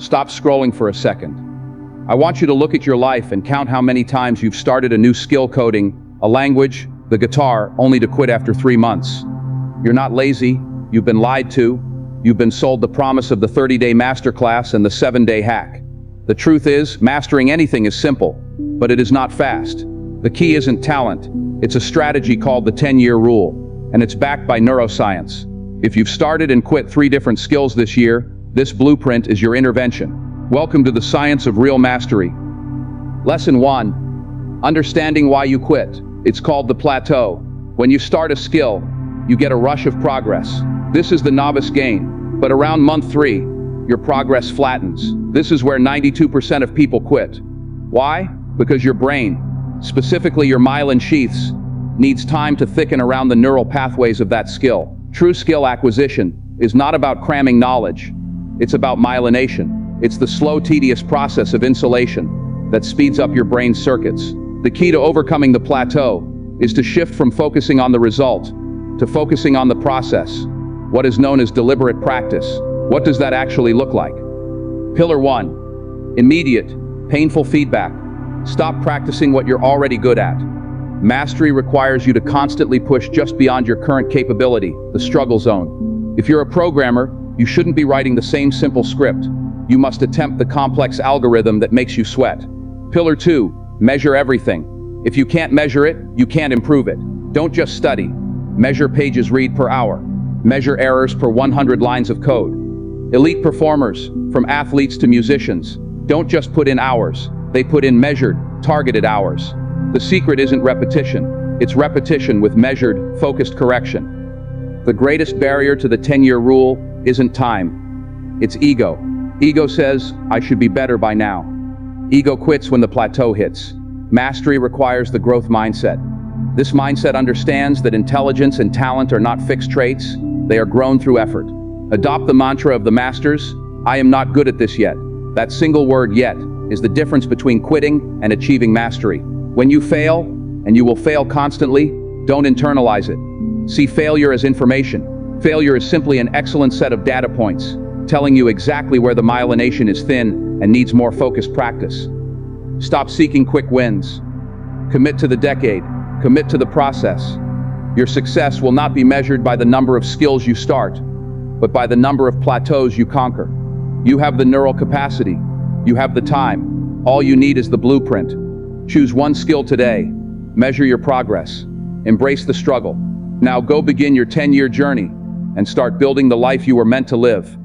Stop scrolling for a second. I want you to look at your life and count how many times you've started a new skill, coding, a language, the guitar, only to quit after 3 months. You're not lazy, you've been lied to, you've been sold the promise of the 30-day masterclass and the 7-day hack. The truth is, mastering anything is simple, but it is not fast. The key isn't talent, it's a strategy called the 10-year rule, and it's backed by neuroscience. If you've started and quit 3 different skills this year, this blueprint is your intervention. Welcome to the science of real mastery. Lesson 1. Understanding why you quit. It's called the plateau. When you start a skill, you get a rush of progress. This is the novice gain, but around month 3, your progress flattens. This is where 92% of people quit. Why? Because your brain, specifically your myelin sheaths, needs time to thicken around the neural pathways of that skill. True skill acquisition is not about cramming knowledge. It's about myelination. It's the slow, tedious process of insulation that speeds up your brain's circuits. The key to overcoming the plateau is to shift from focusing on the result to focusing on the process, what is known as deliberate practice. What does that actually look like? Pillar 1. Immediate, painful feedback. Stop practicing what you're already good at. Mastery requires you to constantly push just beyond your current capability, the struggle zone. If you're a programmer, you shouldn't be writing the same simple script. You must attempt the complex algorithm that makes you sweat. Pillar 2. Measure everything. If you can't measure it, you can't improve it. Don't just study. Measure pages read per hour. Measure errors per 100 lines of code. Elite performers, from athletes to musicians, don't just put in hours, they put in measured, targeted hours. The secret isn't repetition, it's repetition with measured, focused correction. The greatest barrier to the 10-year rule isn't time, it's ego. Ego says, I should be better by now. Ego quits when the plateau hits. Mastery requires the growth mindset. This mindset understands that intelligence and talent are not fixed traits, they are grown through effort. Adopt the mantra of the masters, I am not good at this yet. That single word yet is the difference between quitting and achieving mastery. When you fail, and you will fail constantly, don't internalize it. See failure as information. Failure is simply an excellent set of data points, telling you exactly where the myelination is thin and needs more focused practice. Stop seeking quick wins. Commit to the decade. Commit to the process. Your success will not be measured by the number of skills you start, but by the number of plateaus you conquer. You have the neural capacity. You have the time. All you need is the blueprint. Choose one skill today. Measure your progress. Embrace the struggle. Now go begin your 10-year journey and start building the life you were meant to live.